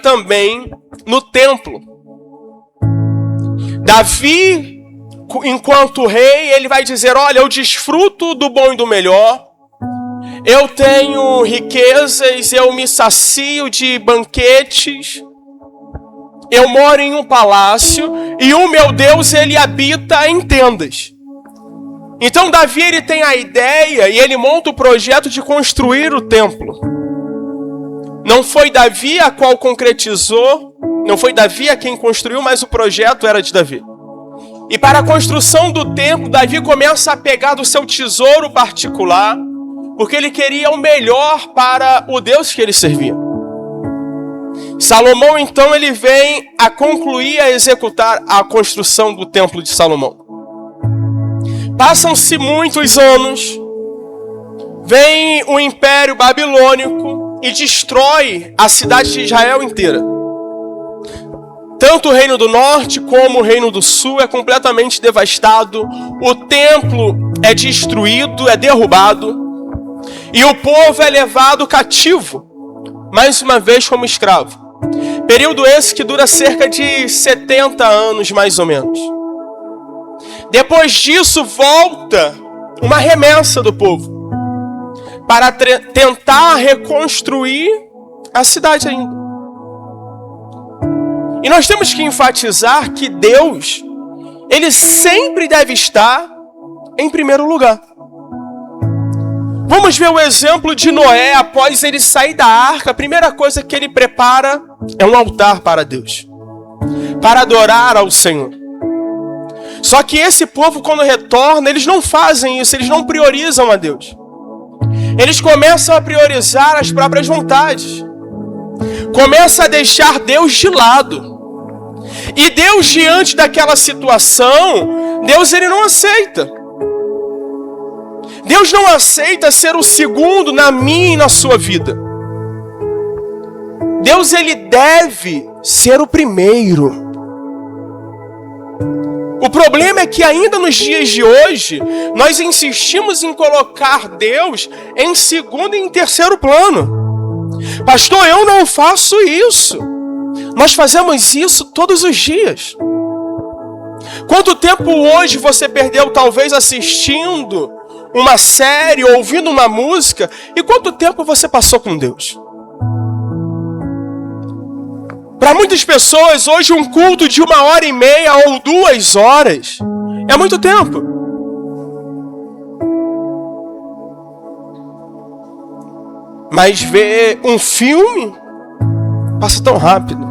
também no templo. Davi, enquanto rei, ele vai dizer: olha, eu desfruto do bom e do melhor, eu tenho riquezas, eu me sacio de banquetes, eu moro em um palácio e o meu Deus, ele habita em tendas. Então Davi, ele tem a ideia e ele monta o projeto de construir o templo. Não foi Davi a qual concretizou, não foi Davi a quem construiu, mas o projeto era de Davi. E para a construção do templo, Davi começa a pegar do seu tesouro particular, porque ele queria o melhor para o Deus que ele servia. Salomão, então, ele vem a concluir, a executar a construção do templo de Salomão. Passam-se muitos anos, vem o Império Babilônico e destrói a cidade de Israel inteira. Tanto o Reino do Norte como o Reino do Sul é completamente devastado, o templo é destruído, é derrubado, e o povo é levado cativo, mais uma vez como escravo. Período esse que dura cerca de 70 anos, mais ou menos. Depois disso, volta uma remessa do povo para tentar reconstruir a cidade ainda. E nós temos que enfatizar que Deus, ele sempre deve estar em primeiro lugar. Vamos ver o exemplo de Noé. Após ele sair da arca, a primeira coisa que ele prepara é um altar para Deus, para adorar ao Senhor. Só que esse povo, quando retorna, eles não fazem isso, eles não priorizam a Deus. Eles começam a priorizar as próprias vontades. Começa a deixar Deus de lado. E Deus, diante daquela situação, Deus, ele não aceita. Deus não aceita ser o segundo na minha e na sua vida. Deus, ele deve ser o primeiro. O problema é que ainda nos dias de hoje, nós insistimos em colocar Deus em segundo e em terceiro plano. Pastor, eu não faço isso. Nós fazemos isso todos os dias. Quanto tempo hoje você perdeu talvez assistindo uma série, ouvindo uma música, e quanto tempo você passou com Deus? Para muitas pessoas, hoje um culto de 1h30 ou 2 horas é muito tempo. Mas ver um filme passa tão rápido.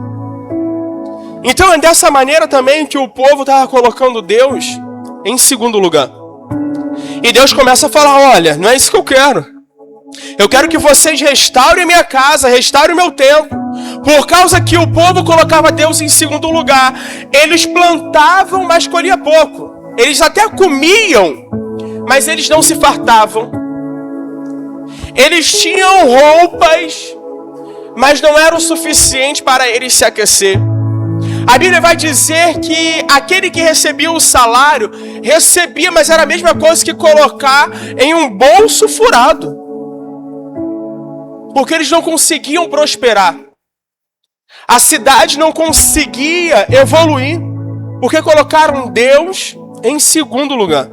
Então é dessa maneira também que o povo estava colocando Deus em segundo lugar. E Deus começa a falar: olha, não é isso que eu quero. Eu quero que vocês restaurem a minha casa, restaurem o meu templo. Por causa que o povo colocava Deus em segundo lugar. Eles plantavam, mas colhia pouco. Eles até comiam, mas eles não se fartavam. Eles tinham roupas, mas não era o suficiente para eles se aquecer. A Bíblia vai dizer que aquele que recebia o salário, recebia, mas era a mesma coisa que colocar em um bolso furado. Porque eles não conseguiam prosperar. A cidade não conseguia evoluir, porque colocaram Deus em segundo lugar.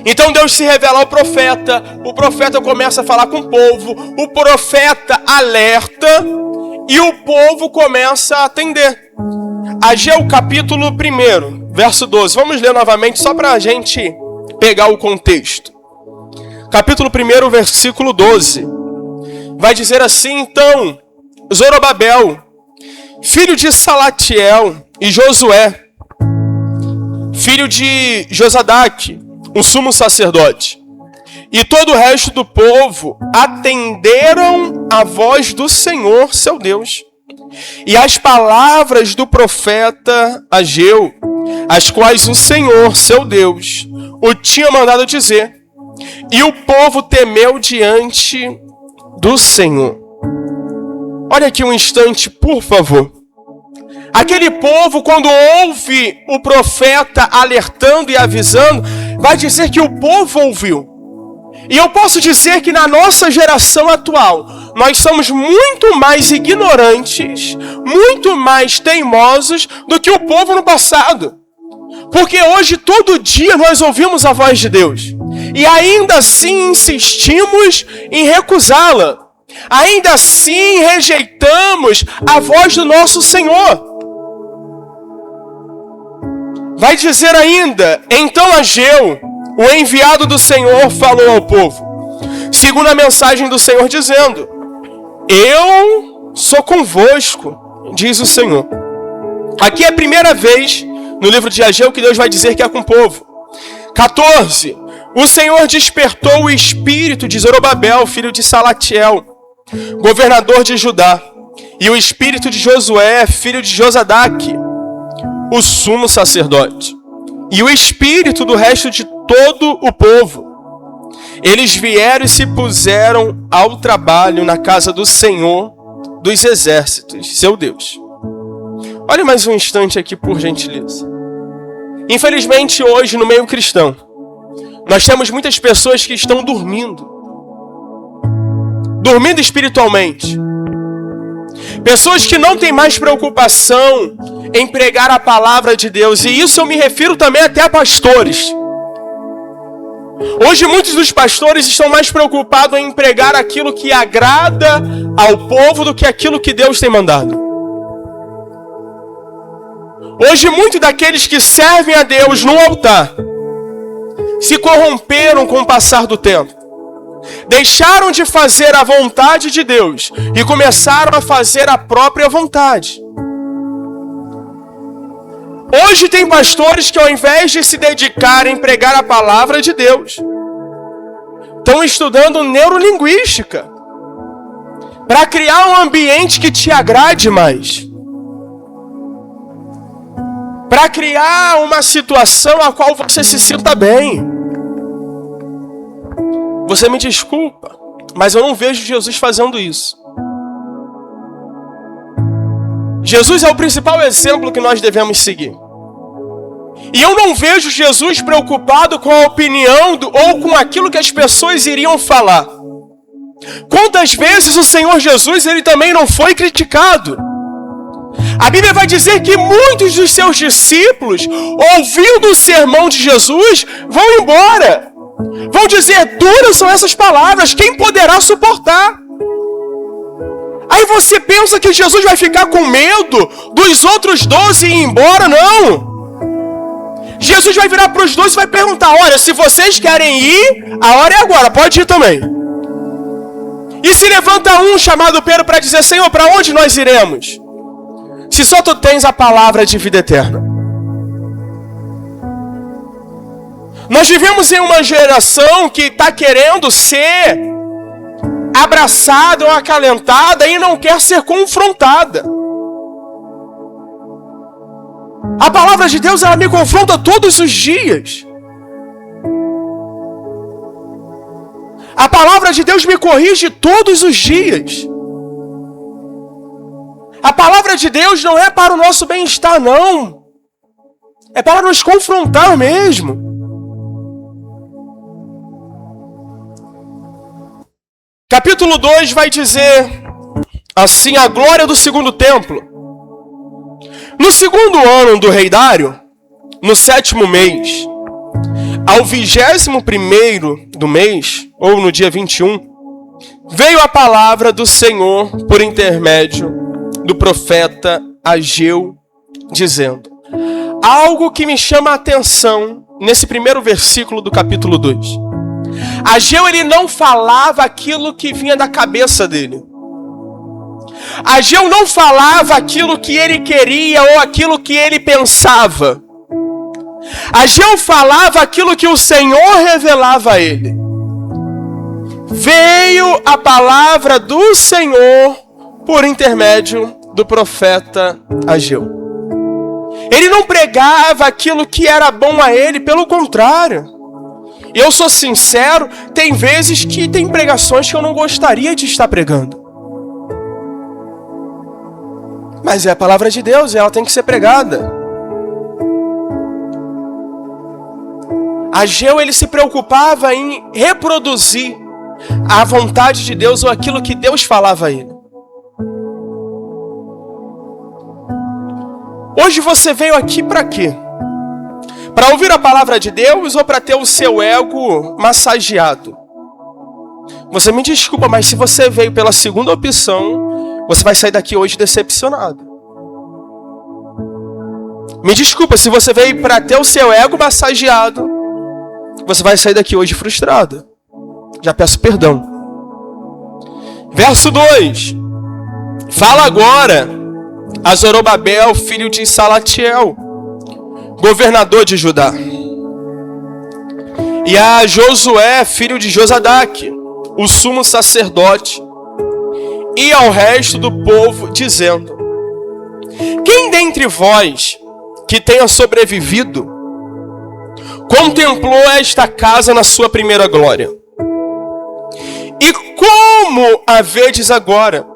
Então Deus se revela ao profeta, o profeta começa a falar com o povo, o profeta alerta e o povo começa a atender. Ageu capítulo 1, verso 12. Vamos ler novamente só para a gente pegar o contexto. Capítulo 1, versículo 12. Vai dizer assim: então, Zorobabel, filho de Salatiel, e Josué, filho de Josadaque, o sumo sacerdote, e todo o resto do povo atenderam a voz do Senhor, seu Deus, e as palavras do profeta Ageu, as quais o Senhor, seu Deus, o tinha mandado dizer. E o povo temeu diante do Senhor. Olha aqui um instante, por favor. Aquele povo, quando ouve o profeta alertando e avisando, vai dizer que o povo ouviu. E eu posso dizer que na nossa geração atual, nós somos muito mais ignorantes, muito mais teimosos do que o povo no passado. Porque hoje, todo dia, nós ouvimos a voz de Deus. E ainda assim insistimos em recusá-la. Ainda assim rejeitamos a voz do nosso Senhor. Vai dizer ainda, então Ageu, o enviado do Senhor, falou ao povo, segundo a mensagem do Senhor, dizendo, eu sou convosco, diz o Senhor. Aqui é a primeira vez no livro de Ageu que Deus vai dizer que é com o povo. 14. O Senhor despertou o espírito de Zorobabel, filho de Salatiel, governador de Judá, e o espírito de Josué, filho de Josadaque, o sumo sacerdote, e o espírito do resto de todo o povo. Eles vieram e se puseram ao trabalho na casa do Senhor dos exércitos, seu Deus. Olha mais um instante aqui, por gentileza. Infelizmente, hoje, no meio cristão, nós temos muitas pessoas que estão dormindo espiritualmente. Pessoas que não têm mais preocupação em pregar a palavra de Deus. E isso eu me refiro também até a pastores. Hoje muitos dos pastores estão mais preocupados em pregar aquilo que agrada ao povo do que aquilo que Deus tem mandado. Hoje muitos daqueles que servem a Deus no altar se corromperam com o passar do tempo. Deixaram de fazer a vontade de Deus e começaram a fazer a própria vontade. Hoje tem pastores que ao invés de se dedicarem a pregar a palavra de Deus, estão estudando neurolinguística para criar um ambiente que te agrade mais. Para criar uma situação a qual você se sinta bem. Você me desculpa, mas eu não vejo Jesus fazendo isso. Jesus é o principal exemplo que nós devemos seguir. E eu não vejo Jesus preocupado com a opinião ou com aquilo que as pessoas iriam falar. Quantas vezes o Senhor Jesus, ele também não foi criticado? A Bíblia vai dizer que muitos dos seus discípulos, ouvindo o sermão de Jesus, vão embora. Vão dizer, duras são essas palavras, quem poderá suportar? Aí você pensa que Jesus vai ficar com medo dos outros 12 ir embora? Não! Jesus vai virar para os 12 e vai perguntar, olha, se vocês querem ir, a hora é agora, pode ir também. E se levanta um chamado Pedro para dizer, Senhor, para onde nós iremos? Se só tu tens a palavra de vida eterna. Nós vivemos em uma geração que está querendo ser abraçada ou acalentada e não quer ser confrontada. A palavra de Deus, ela me confronta todos os dias. A palavra de Deus me corrige todos os dias. A palavra de Deus não é para o nosso bem-estar, não. É para nos confrontar mesmo. Capítulo 2 vai dizer assim, a glória do segundo templo. No segundo ano do rei Dário, no 7º mês, ao 21º do mês, ou no dia 21, veio a palavra do Senhor por intermédio do profeta Ageu, dizendo, algo que me chama a atenção nesse primeiro versículo do capítulo 2. Ageu, ele não falava aquilo que vinha da cabeça dele. Ageu não falava aquilo que ele queria ou aquilo que ele pensava. Ageu falava aquilo que o Senhor revelava a ele. Veio a palavra do Senhor por intermédio do profeta Ageu. Ele não pregava aquilo que era bom a ele, pelo contrário. Eu sou sincero, tem vezes que tem pregações que eu não gostaria de estar pregando. Mas é a palavra de Deus e ela tem que ser pregada. Ageu, ele se preocupava em reproduzir a vontade de Deus ou aquilo que Deus falava a ele. Hoje você veio aqui para quê? Para ouvir a palavra de Deus ou para ter o seu ego massageado? Você me desculpa, mas se você veio pela segunda opção, você vai sair daqui hoje decepcionado. Me desculpa, se você veio para ter o seu ego massageado, você vai sair daqui hoje frustrado. Já peço perdão. Verso 2. Fala agora a Zorobabel, filho de Salatiel, governador de Judá, e a Josué, filho de Josadaque, o sumo sacerdote, e ao resto do povo, dizendo: quem dentre vós que tenha sobrevivido contemplou esta casa na sua primeira glória? E como a vedes agora?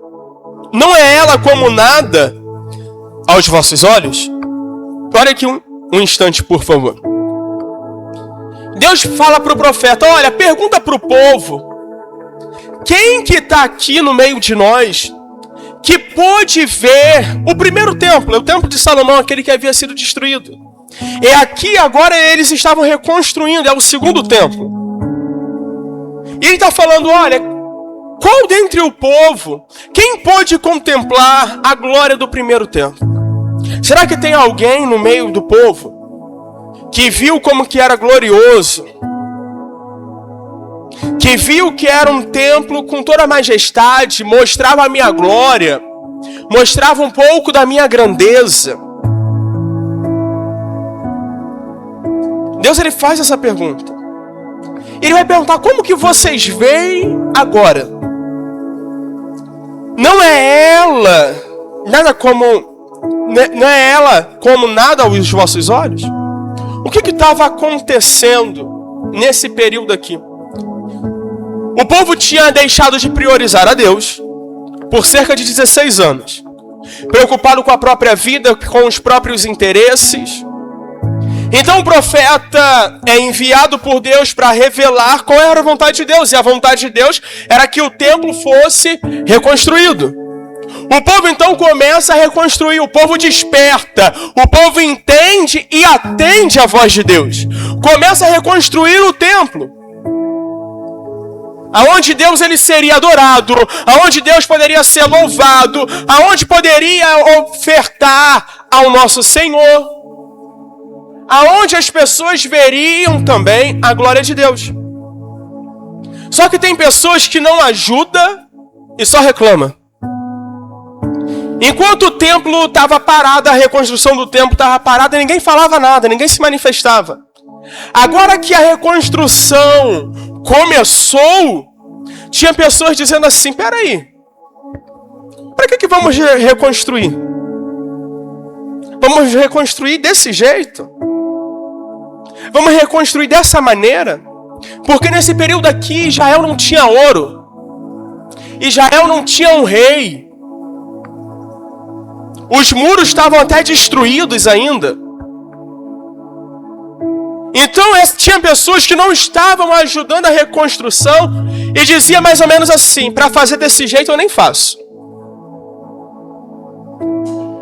Não é ela como nada aos vossos olhos? Olha aqui um instante, por favor. Deus fala para o profeta: olha, pergunta para o povo, quem que está aqui no meio de nós que pôde ver o primeiro templo, o templo de Salomão, aquele que havia sido destruído? E aqui agora eles estavam reconstruindo, é o segundo templo. E ele está falando: olha, qual dentre o povo, quem pôde contemplar a glória do primeiro templo? Será que tem alguém no meio do povo que viu como que era glorioso? Que viu que era um templo com toda a majestade, mostrava a minha glória, mostrava um pouco da minha grandeza? Deus, ele faz essa pergunta. Ele vai perguntar: como que vocês veem agora? Não é ela nada como, não é ela como nada aos vossos olhos? O que estava acontecendo nesse período aqui? O povo tinha deixado de priorizar a Deus por cerca de 16 anos, preocupado com a própria vida, com os próprios interesses. Então o profeta é enviado por Deus para revelar qual era a vontade de Deus. E a vontade de Deus era que o templo fosse reconstruído. O povo então começa a reconstruir, o povo desperta, o povo entende e atende a voz de Deus. Começa a reconstruir o templo, aonde Deus ele seria adorado, aonde Deus poderia ser louvado, aonde poderia ofertar ao nosso Senhor, aonde as pessoas veriam também a glória de Deus. Só que tem pessoas que não ajudam e só reclamam. Enquanto o templo estava parado, a reconstrução do templo estava parada, ninguém falava nada, ninguém se manifestava. Agora que a reconstrução começou, tinha pessoas dizendo assim: peraí, para que vamos reconstruir? Vamos reconstruir desse jeito? Vamos reconstruir dessa maneira? Porque nesse período aqui, Israel não tinha ouro. Israel não tinha um rei. Os muros estavam até destruídos ainda. Então tinha pessoas que não estavam ajudando a reconstrução e dizia mais ou menos assim: para fazer desse jeito eu nem faço.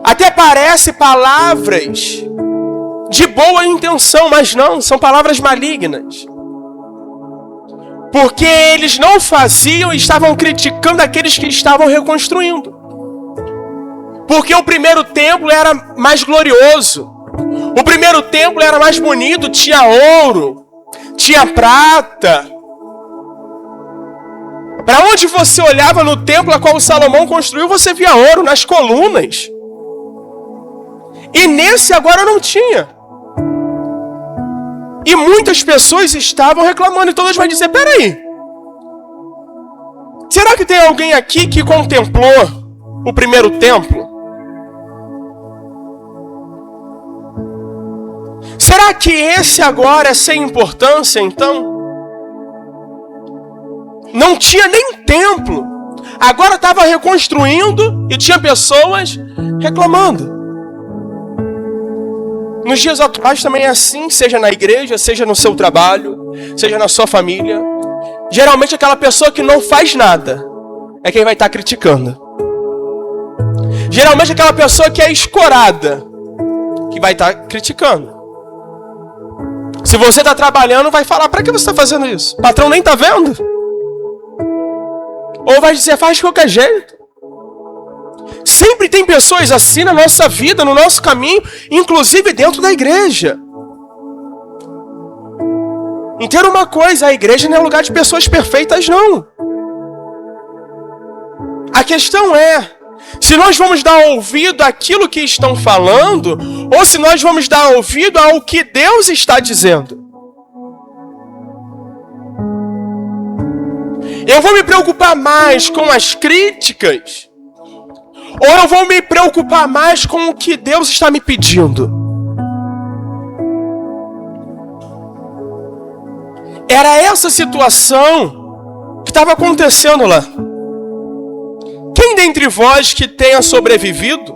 Até parece palavras de boa intenção, mas não, são palavras malignas. Porque eles não faziam e estavam criticando aqueles que estavam reconstruindo. Porque o primeiro templo era mais glorioso. O primeiro templo era mais bonito, tinha ouro, tinha prata. Para onde você olhava no templo a qual Salomão construiu, você via ouro nas colunas. E nesse agora não tinha. E muitas pessoas estavam reclamando, e todas vão dizer: peraí, será que tem alguém aqui que contemplou o primeiro templo? Será que esse agora é sem importância, então? Não tinha nem templo. Agora estava reconstruindo e tinha pessoas reclamando. Nos dias atuais também é assim, seja na igreja, seja no seu trabalho, seja na sua família. Geralmente aquela pessoa que não faz nada é quem vai estar criticando. Geralmente aquela pessoa que é escorada que vai estar criticando. Se você está trabalhando, vai falar, para que você está fazendo isso? O patrão nem está vendo. Ou vai dizer, faz de qualquer jeito. Sempre tem pessoas assim na nossa vida, no nosso caminho, inclusive dentro da igreja. Entenda uma coisa, a igreja não é lugar de pessoas perfeitas, não. A questão é, se nós vamos dar ouvido àquilo que estão falando, ou se nós vamos dar ouvido ao que Deus está dizendo. Eu vou me preocupar mais com as críticas, ou eu vou me preocupar mais com o que Deus está me pedindo? Era essa situação que estava acontecendo lá. Quem dentre vós que tenha sobrevivido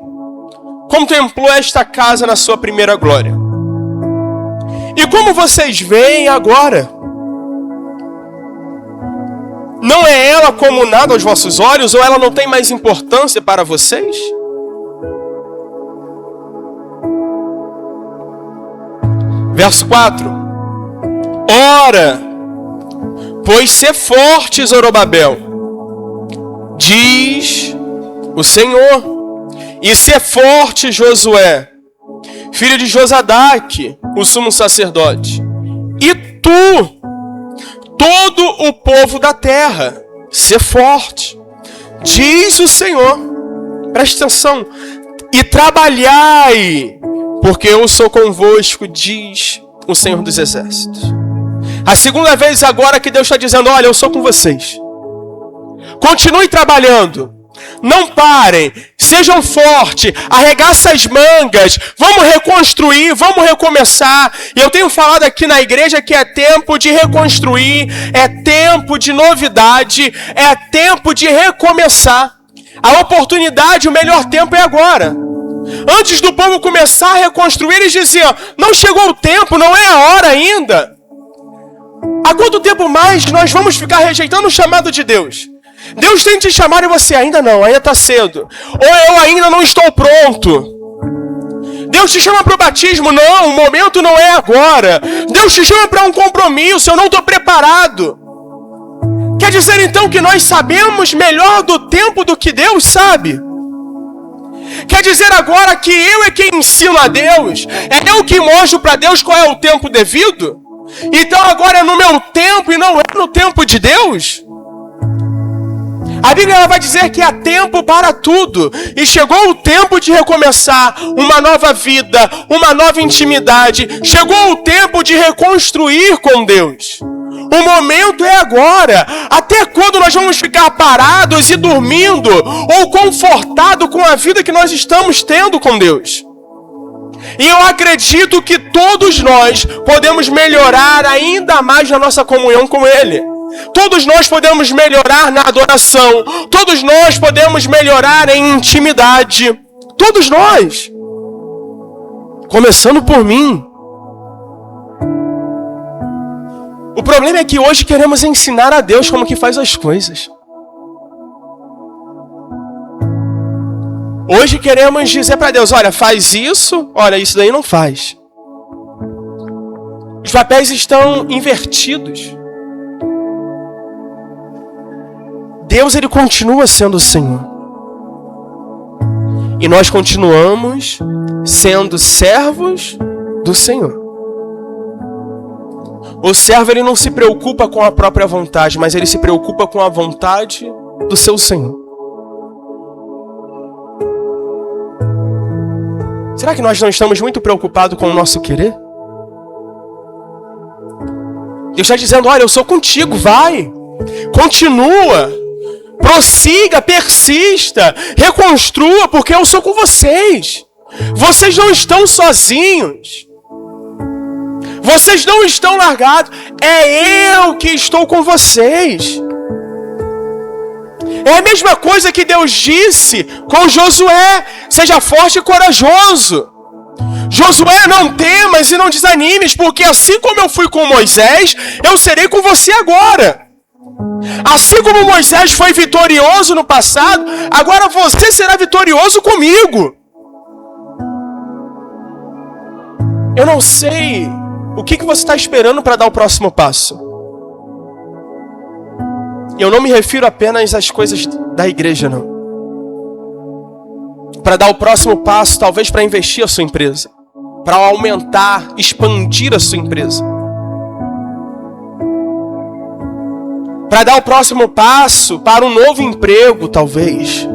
contemplou esta casa na sua primeira glória? E como vocês veem agora, não é ela como nada aos vossos olhos, ou ela não tem mais importância para vocês? Verso 4. Ora, pois ser forte, Zorobabel, diz o Senhor, e ser forte, Josué, filho de Josadaque, o sumo sacerdote, e tu, todo o povo da terra, ser forte, diz o Senhor. Presta atenção. E trabalhai, porque eu sou convosco, diz o Senhor dos Exércitos. A segunda vez agora que Deus está dizendo, olha, eu sou com vocês. Continue trabalhando. Não parem, sejam fortes, arregaça as mangas, vamos reconstruir, vamos recomeçar. E eu tenho falado aqui na igreja que é tempo de reconstruir, é tempo de novidade, é tempo de recomeçar. A oportunidade, o melhor tempo é agora. Antes do povo começar a reconstruir, eles diziam, não chegou o tempo, não é a hora ainda. Há quanto tempo mais nós vamos ficar rejeitando o chamado de Deus? Deus tem te chamado e você ainda não, ainda está cedo. Ou eu ainda não estou pronto. Deus te chama para o batismo, não, o momento não é agora. Deus te chama para um compromisso, eu não estou preparado. Quer dizer então que nós sabemos melhor do tempo do que Deus sabe? Quer dizer agora que eu é quem ensino a Deus? É eu que mostro para Deus qual é o tempo devido? Então agora é no meu tempo e não é no tempo de Deus? A Bíblia ela vai dizer que há tempo para tudo. E chegou o tempo de recomeçar uma nova vida, uma nova intimidade. Chegou o tempo de reconstruir com Deus. O momento é agora. Até quando nós vamos ficar parados e dormindo ou confortados com a vida que nós estamos tendo com Deus? E eu acredito que todos nós podemos melhorar ainda mais na nossa comunhão com Ele. Todos nós podemos melhorar na adoração. Todos nós podemos melhorar em intimidade. Todos nós. Começando por mim. O problema é que hoje queremos ensinar a Deus como que faz as coisas. Hoje queremos dizer para Deus, olha, faz isso, olha, isso daí não faz. Os papéis estão invertidos. Deus, ele continua sendo o Senhor. E nós continuamos sendo servos do Senhor. O servo, ele não se preocupa com a própria vontade, mas ele se preocupa com a vontade do seu Senhor. Será que nós não estamos muito preocupados com o nosso querer? Deus está dizendo, olha, eu sou contigo, vai, continua, prossiga, persista, reconstrua, porque eu sou com vocês. Vocês não estão sozinhos. Vocês não estão largados. É eu que estou com vocês. É a mesma coisa que Deus disse com Josué. Seja forte e corajoso. Josué, não temas e não desanimes, porque assim como eu fui com Moisés, eu serei com você agora. Assim como Moisés foi vitorioso no passado, agora você será vitorioso comigo. Eu não sei o que você está esperando para dar o próximo passo. Eu não me refiro apenas às coisas da igreja, não. Para dar o próximo passo, talvez para investir a sua empresa, para aumentar, expandir a sua empresa. Para dar o próximo passo para um novo emprego, talvez.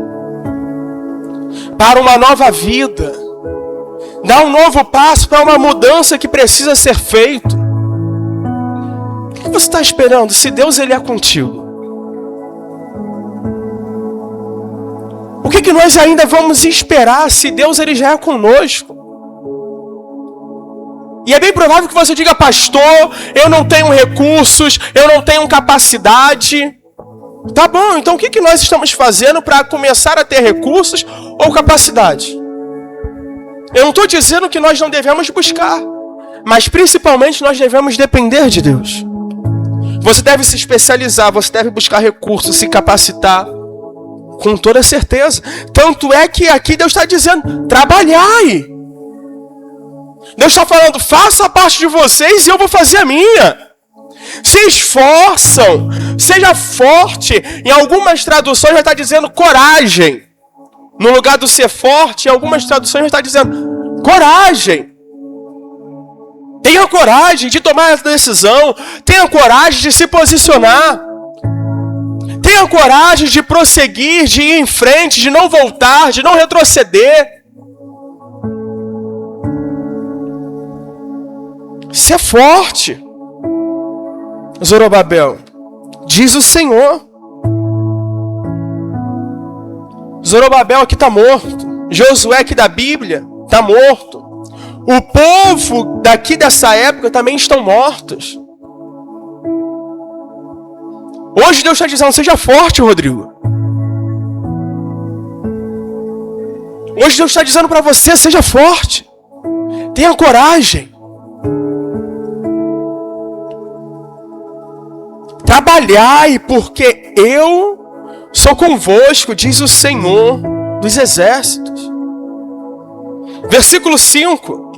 Para uma nova vida. Dar um novo passo para uma mudança que precisa ser feita. O que você está esperando? Se Deus ele é contigo, o que nós ainda vamos esperar se Deus ele já é conosco? E é bem provável que você diga, pastor, eu não tenho recursos, eu não tenho capacidade. Tá bom, então o que nós estamos fazendo para começar a ter recursos ou capacidade? Eu não estou dizendo que nós não devemos buscar, mas principalmente nós devemos depender de Deus. Você deve se especializar, você deve buscar recursos, se capacitar, com toda certeza. Tanto é que aqui Deus está dizendo, trabalhai. Deus está falando, faça a parte de vocês e eu vou fazer a minha. Se esforçam, seja forte. Em algumas traduções já está dizendo coragem. No lugar do ser forte, em algumas traduções já está dizendo coragem. Tenha coragem de tomar a decisão. Tenha coragem de se posicionar. Tenha coragem de prosseguir, de ir em frente, de não voltar, de não retroceder. Ser forte. Zorobabel, diz o Senhor. Zorobabel aqui está morto. Josué aqui da Bíblia está morto. O povo daqui dessa época também estão mortos. Hoje Deus está dizendo, seja forte, Rodrigo. Hoje Deus está dizendo para você, seja forte. Tenha coragem. Trabalhai, porque eu sou convosco, diz o Senhor dos Exércitos. Versículo 5.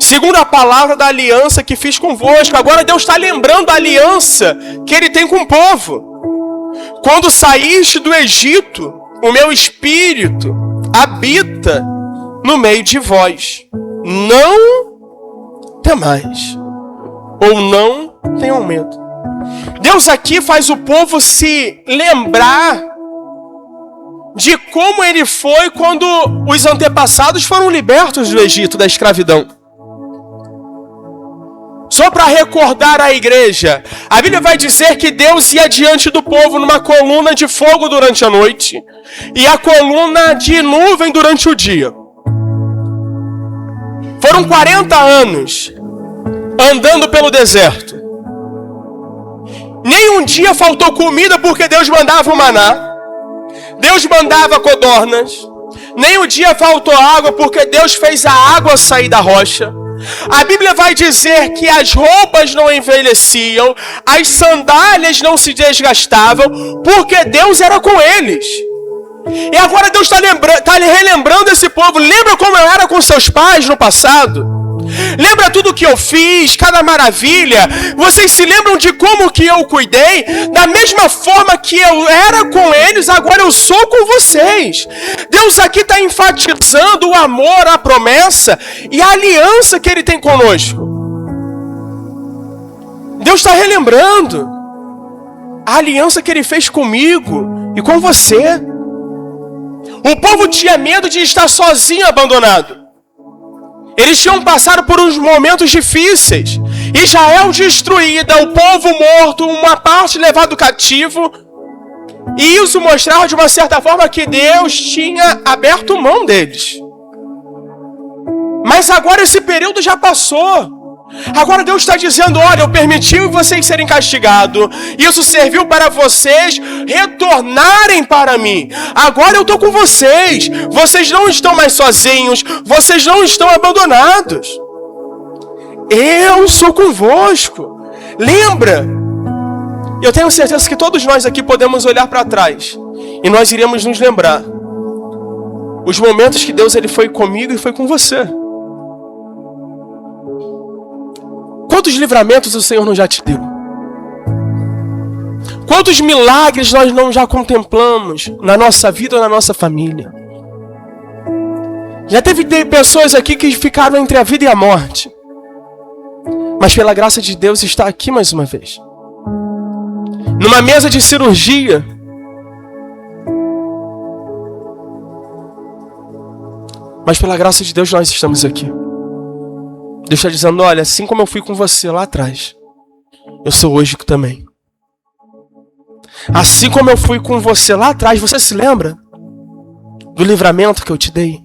Segundo a palavra da aliança que fiz convosco. Agora Deus está lembrando a aliança que Ele tem com o povo. Quando saíste do Egito, o meu espírito habita no meio de vós. Não temais. Ou não tenham medo. Deus aqui faz o povo se lembrar de como ele foi quando os antepassados foram libertos do Egito, da escravidão. Só para recordar a igreja, a Bíblia vai dizer que Deus ia diante do povo numa coluna de fogo durante a noite e a coluna de nuvem durante o dia. Foram 40 anos andando pelo deserto. Nem um dia faltou comida porque Deus mandava o maná. Deus mandava codornas. Nem um dia faltou água porque Deus fez a água sair da rocha. A Bíblia vai dizer que as roupas não envelheciam, as sandálias não se desgastavam, porque Deus era com eles. E agora Deus está relembrando esse povo. Lembra como eu era com seus pais no passado? Lembra tudo que eu fiz, cada maravilha? Vocês se lembram de como que eu cuidei? Da mesma forma que eu era com eles, agora eu sou com vocês. Deus aqui está enfatizando o amor, a promessa e a aliança que Ele tem conosco. Deus está relembrando a aliança que Ele fez comigo e com você. O povo tinha medo de estar sozinho, abandonado. Eles tinham passado por uns momentos difíceis. Israel destruída, o povo morto, uma parte levado cativo. E isso mostrava de uma certa forma que Deus tinha aberto mão deles. Mas agora esse período já passou. Agora Deus está dizendo, olha, eu permiti vocês serem castigados. Isso serviu para vocês retornarem para mim. Agora eu estou com vocês. Vocês não estão mais sozinhos. Vocês não estão abandonados. Eu sou convosco. Lembra? Eu tenho certeza que todos nós aqui podemos olhar para trás. E nós iremos nos lembrar. Os momentos que Deus ele foi comigo e foi com você. Quantos livramentos o Senhor não já te deu? Quantos milagres nós não já contemplamos na nossa vida ou na nossa família? Já teve pessoas aqui que ficaram entre a vida e a morte. Mas pela graça de Deus está aqui mais uma vez. Numa mesa de cirurgia. Mas pela graça de Deus nós estamos aqui. Deus está dizendo, olha, assim como eu fui com você lá atrás, eu sou hoje também. Assim como eu fui com você lá atrás, você se lembra do livramento que eu te dei?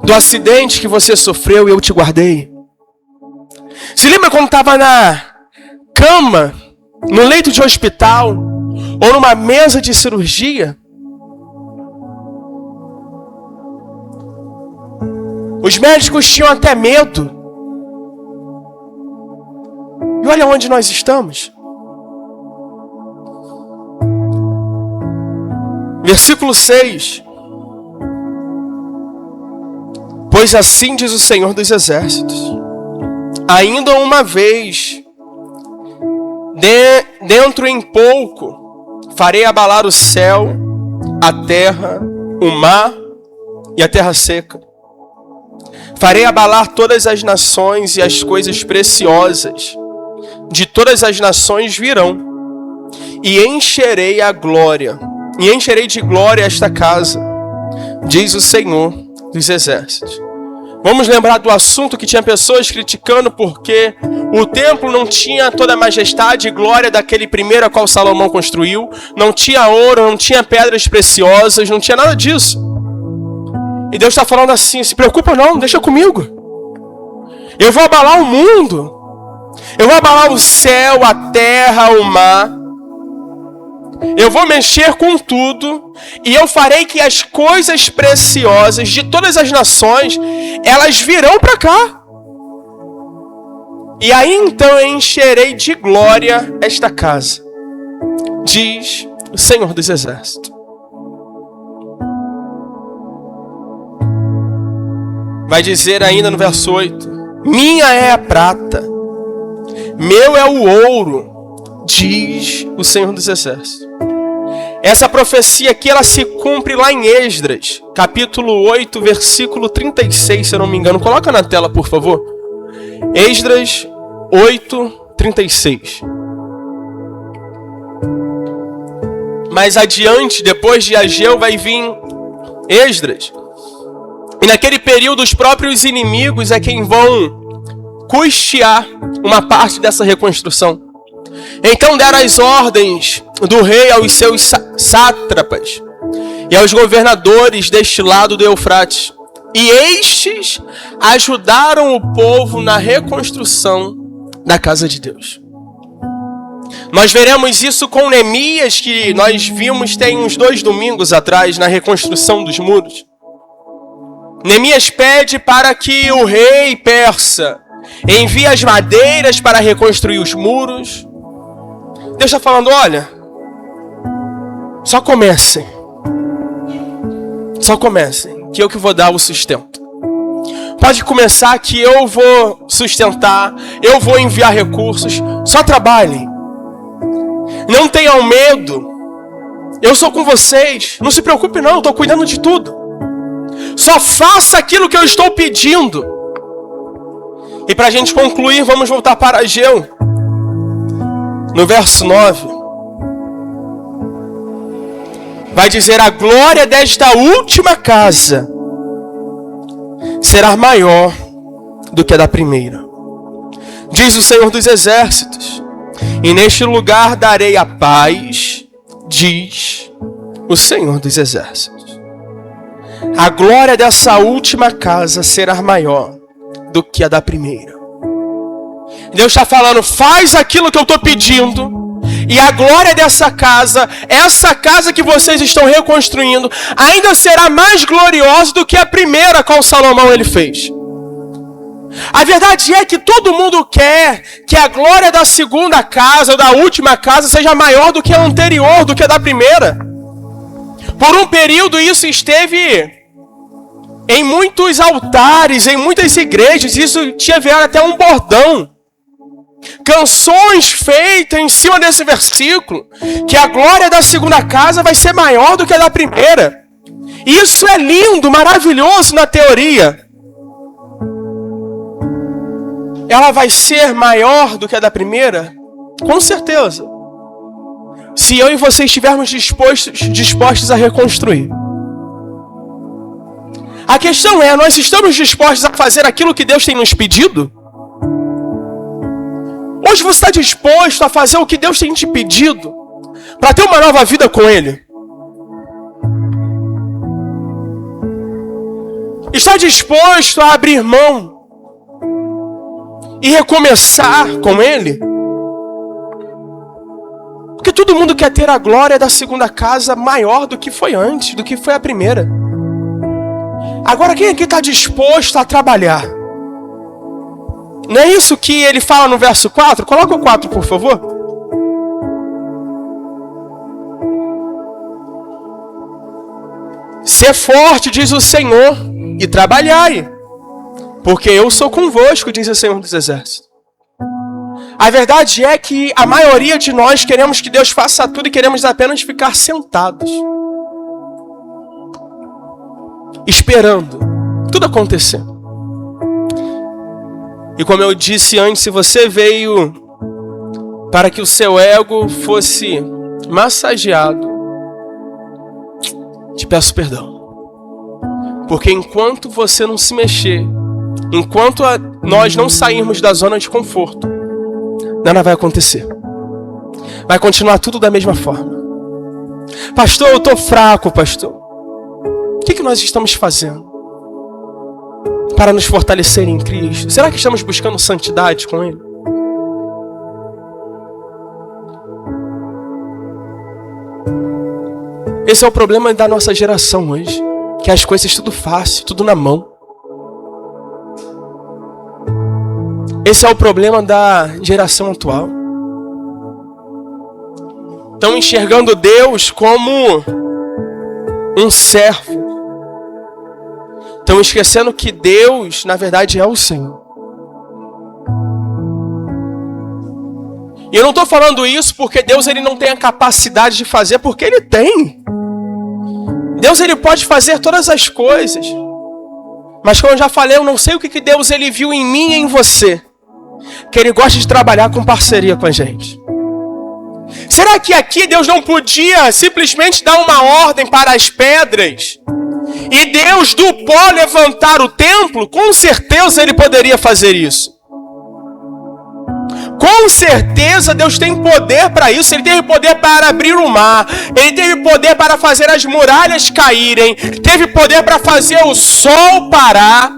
Do acidente que você sofreu e eu te guardei? Se lembra quando estava na cama, no leito de hospital, ou numa mesa de cirurgia? Os médicos tinham até medo. E olha onde nós estamos. Versículo 6. Pois assim diz o Senhor dos Exércitos: ainda uma vez, dentro em pouco, farei abalar o céu, a terra, o mar e a terra seca. Farei abalar todas as nações e as coisas preciosas de todas as nações virão. E encherei de glória esta casa, diz o Senhor dos Exércitos. Vamos lembrar do assunto que tinha pessoas criticando porque o templo não tinha toda a majestade e glória daquele primeiro a qual Salomão construiu. Não tinha ouro, não tinha pedras preciosas, não tinha nada disso. E Deus está falando assim, se preocupa não, deixa comigo. Eu vou abalar o mundo. Eu vou abalar o céu, a terra, o mar. Eu vou mexer com tudo. E eu farei que as coisas preciosas de todas as nações, elas virão para cá. E aí então eu encherei de glória esta casa, diz o Senhor dos Exércitos. Vai dizer ainda no verso 8: minha é a prata, meu é o ouro, diz o Senhor dos Exércitos. Essa profecia aqui, ela se cumpre lá em Esdras, capítulo 8, versículo 36, se eu não me engano. Coloca na tela, por favor. Esdras 8, 36. Mais adiante, depois de Ageu, vai vir Esdras. E naquele período, os próprios inimigos é quem vão custear uma parte dessa reconstrução. Então deram as ordens do rei aos seus sátrapas e aos governadores deste lado do Eufrates. E estes ajudaram o povo na reconstrução da casa de Deus. Nós veremos isso com Neemias, que nós vimos tem uns 2 domingos atrás, na reconstrução dos muros. Neemias pede para que o rei persa envie as madeiras para reconstruir os muros. Deus está falando, olha, só comecem, que eu que vou dar o sustento. Pode começar que eu vou sustentar, eu vou enviar recursos, só trabalhem. Não tenham medo, eu sou com vocês, não se preocupe não, eu estou cuidando de tudo. Só faça aquilo que eu estou pedindo. E para a gente concluir, vamos voltar para Ageu. No verso 9. Vai dizer, a glória desta última casa será maior do que a da primeira. Diz o Senhor dos Exércitos. E neste lugar darei a paz, diz o Senhor dos Exércitos. A glória dessa última casa será maior do que a da primeira. Deus está falando, faz aquilo que eu estou pedindo, e a glória dessa casa, essa casa que vocês estão reconstruindo, ainda será mais gloriosa do que a primeira qual Salomão ele fez. A verdade é que todo mundo quer que a glória da segunda casa, ou da última casa, seja maior do que a anterior, do que a da primeira. Por um período isso esteve em muitos altares, em muitas igrejas, isso tinha virado até um bordão. Canções feitas em cima desse versículo, que a glória da segunda casa vai ser maior do que a da primeira. Isso é lindo, maravilhoso na teoria. Ela vai ser maior do que a da primeira? Com certeza. Se eu e você estivermos dispostos a reconstruir. A questão é, nós estamos dispostos a fazer aquilo que Deus tem nos pedido? Hoje você está disposto a fazer o que Deus tem te pedido para ter uma nova vida com Ele? Está disposto a abrir mão e recomeçar com Ele? Porque todo mundo quer ter a glória da segunda casa maior do que foi antes, do que foi a primeira. Agora, quem aqui está disposto a trabalhar? Não é isso que ele fala no verso 4? Coloca o 4, por favor. Ser forte, diz o Senhor, e trabalhai, porque eu sou convosco, diz o Senhor dos Exércitos. A verdade é que a maioria de nós queremos que Deus faça tudo e queremos apenas ficar sentados, esperando tudo acontecer. E como eu disse antes, se você veio para que o seu ego fosse massageado, te peço perdão. Porque enquanto você não se mexer, enquanto nós não sairmos da zona de conforto, nada vai acontecer. Vai continuar tudo da mesma forma. Pastor, eu estou fraco, pastor. O que nós estamos fazendo para nos fortalecer em Cristo? Será que estamos buscando santidade com Ele? Esse é o problema da nossa geração hoje. Que as coisas tudo fácil, tudo na mão. Esse é o problema da geração atual. Estão enxergando Deus como um servo. Estão esquecendo que Deus, na verdade, é o Senhor. E eu não estou falando isso porque Deus ele não tem a capacidade de fazer, porque Ele tem. Deus ele pode fazer todas as coisas. Mas como eu já falei, eu não sei o que Deus ele viu em mim e em você. Que Ele gosta de trabalhar com parceria com a gente. Será que aqui Deus não podia simplesmente dar uma ordem para as pedras e Deus do pó levantar o templo? Com certeza Ele poderia fazer isso. Com certeza Deus tem poder para isso. Ele teve poder para abrir o mar. Ele teve poder para fazer as muralhas caírem. Teve poder para fazer o sol parar.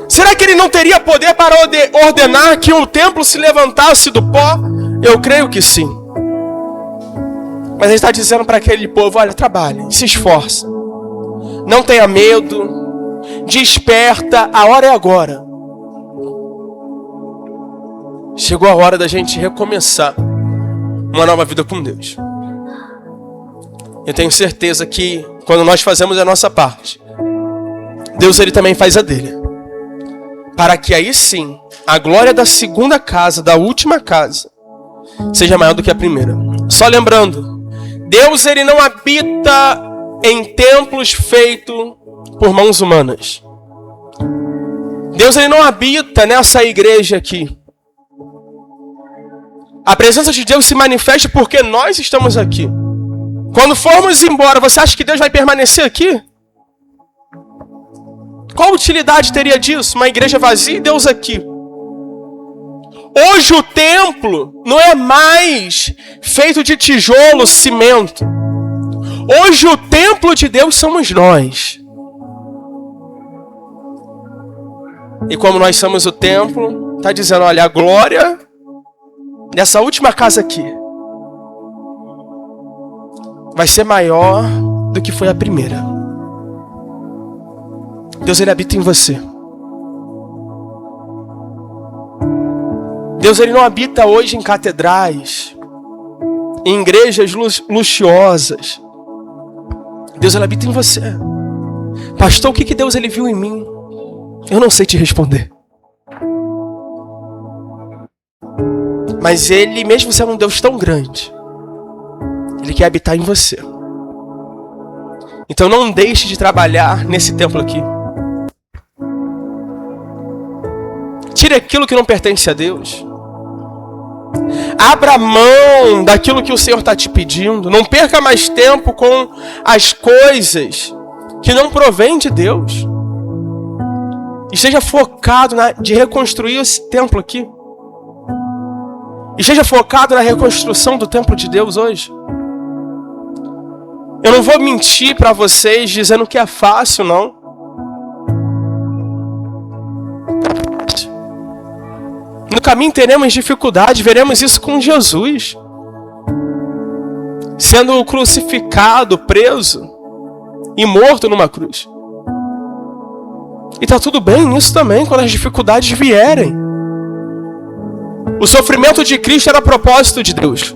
Será que Ele não teria poder para ordenar que o templo se levantasse do pó? Eu creio que sim. Mas Ele está dizendo para aquele povo, olha, trabalhe, se esforce. Não tenha medo. Desperta, a hora é agora. Chegou a hora da gente recomeçar uma nova vida com Deus. Eu tenho certeza que quando nós fazemos a nossa parte, Deus ele também faz a dele. Para que aí sim, a glória da segunda casa, da última casa, seja maior do que a primeira. Só lembrando, Deus ele não habita em templos feitos por mãos humanas. Deus ele não habita nessa igreja aqui. A presença de Deus se manifesta porque nós estamos aqui. Quando formos embora, você acha que Deus vai permanecer aqui? Qual utilidade teria disso? Uma igreja vazia e Deus aqui. Hoje o templo não é mais feito de tijolo, cimento. Hoje o templo de Deus somos nós. E como nós somos o templo, está dizendo, olha, a glória dessa última casa aqui vai ser maior do que foi a primeira. Deus, ele habita em você. Deus, ele não habita hoje em catedrais, em igrejas luxuosas. Deus, ele habita em você. Pastor, o que Deus ele viu em mim? Eu não sei te responder. Mas ele, mesmo sendo um Deus tão grande, ele quer habitar em você. Então não deixe de trabalhar nesse templo aqui. Tire aquilo que não pertence a Deus. Abra mão daquilo que o Senhor está te pedindo. Não perca mais tempo com as coisas que não provêm de Deus. Esteja focado de reconstruir esse templo aqui. Esteja focado na reconstrução do templo de Deus hoje. Eu não vou mentir para vocês dizendo que é fácil, não. No caminho teremos dificuldade, veremos isso com Jesus. Sendo crucificado, preso e morto numa cruz. E está tudo bem nisso também, quando as dificuldades vierem. O sofrimento de Cristo era propósito de Deus.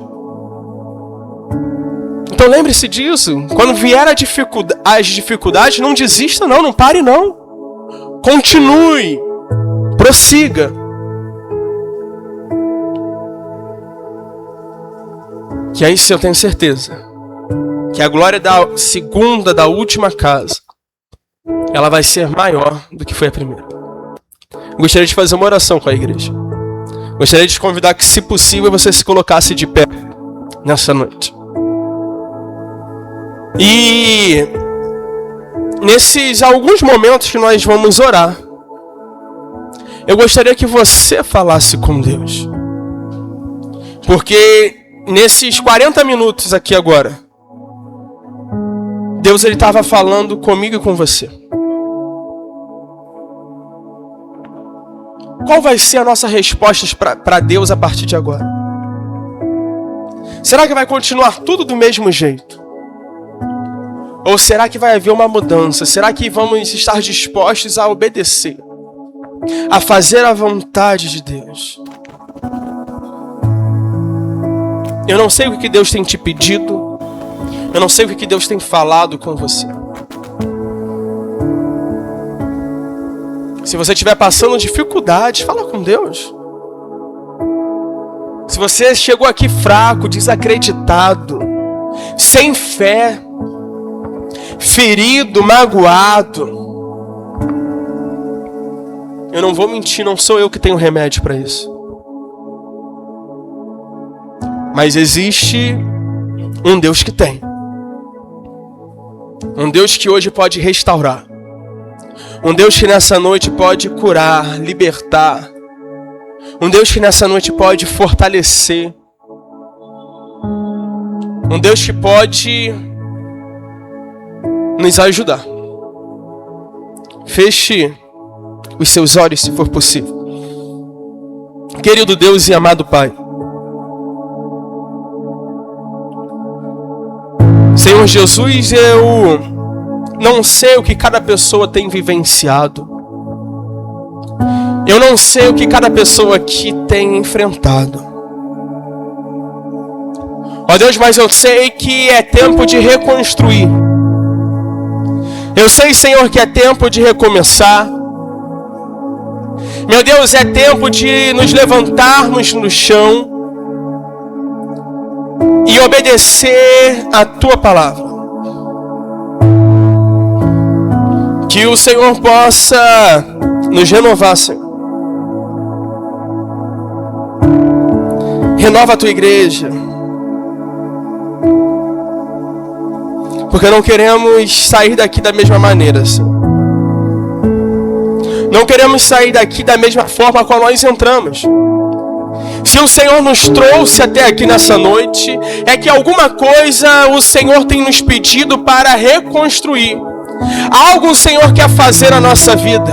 Então lembre-se disso. Quando vier as dificuldades, não desista não, não pare não. Continue. Prossiga. Que aí sim eu tenho certeza que a glória da segunda, da última casa, ela vai ser maior do que foi a primeira. Gostaria de fazer uma oração com a igreja. Gostaria de te convidar que, se possível, você se colocasse de pé nessa noite. E nesses alguns momentos que nós vamos orar, eu gostaria que você falasse com Deus. Porque nesses 40 minutos aqui agora, Deus ele estava falando comigo e com você. Qual vai ser a nossa resposta para Deus a partir de agora? Será que vai continuar tudo do mesmo jeito? Ou será que vai haver uma mudança? Será que vamos estar dispostos a obedecer? A fazer a vontade de Deus? Eu não sei o que Deus tem te pedido. Eu não sei o que Deus tem falado com você. Se você estiver passando dificuldades, fala com Deus. Se você chegou aqui fraco, desacreditado, sem fé, ferido, magoado, eu não vou mentir, não sou eu que tenho remédio para isso. Mas existe um Deus que tem. Um Deus que hoje pode restaurar. Um Deus que nessa noite pode curar, libertar. Um Deus que nessa noite pode fortalecer. Um Deus que pode nos ajudar. Feche os seus olhos, se for possível. Querido Deus e amado Pai, Senhor Jesus, eu não sei o que cada pessoa tem vivenciado. Eu não sei o que cada pessoa aqui tem enfrentado. Ó Deus, mas eu sei que é tempo de reconstruir. Eu sei, Senhor, que é tempo de recomeçar. Meu Deus, é tempo de nos levantarmos no chão e obedecer a Tua palavra. Que o Senhor possa nos renovar, Senhor. Renova a Tua igreja. Porque não queremos sair daqui da mesma maneira, Senhor. Não queremos sair daqui da mesma forma como nós entramos. Se o Senhor nos trouxe até aqui nessa noite, é que alguma coisa o Senhor tem nos pedido para reconstruir. Algo o Senhor quer fazer na nossa vida.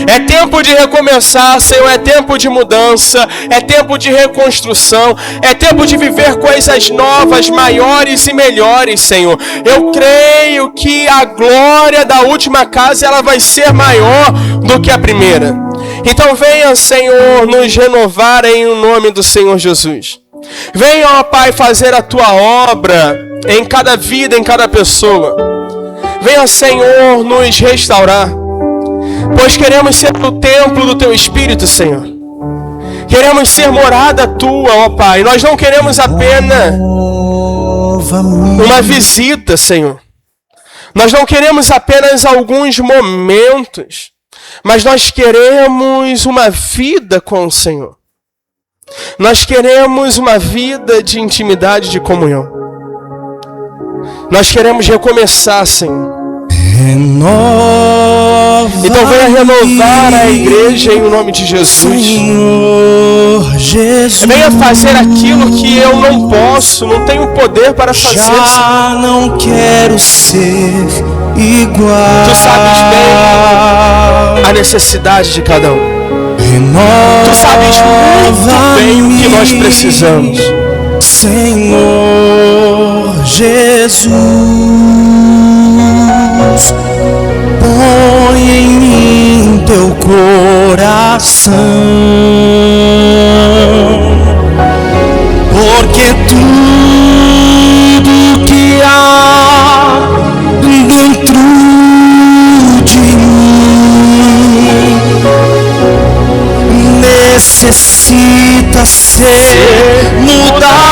É tempo de recomeçar, Senhor, é tempo de mudança, é tempo de reconstrução, é tempo de viver coisas novas, maiores e melhores, Senhor. Eu creio que a glória da última casa, ela vai ser maior do que a primeira. Então venha, Senhor, nos renovar em nome do Senhor Jesus. Venha, ó Pai, fazer a Tua obra em cada vida, em cada pessoa. Venha, Senhor, nos restaurar, pois queremos ser o templo do Teu Espírito, Senhor. Queremos ser morada Tua, ó Pai. Nós não queremos apenas uma visita, Senhor. Nós não queremos apenas alguns momentos, mas nós queremos uma vida com o Senhor. Nós queremos uma vida de intimidade, de comunhão. Nós queremos recomeçar, Senhor. Então venha renovar a igreja em nome de Jesus. Senhor Jesus. Venha fazer aquilo que eu não posso, não tenho poder para fazer. Já não quero ser igual. Tu sabes bem a necessidade de cada um. Tu sabes muito bem o que nós precisamos. Senhor Jesus, põe em mim teu coração, porque tudo que há dentro de mim necessita ser mudado.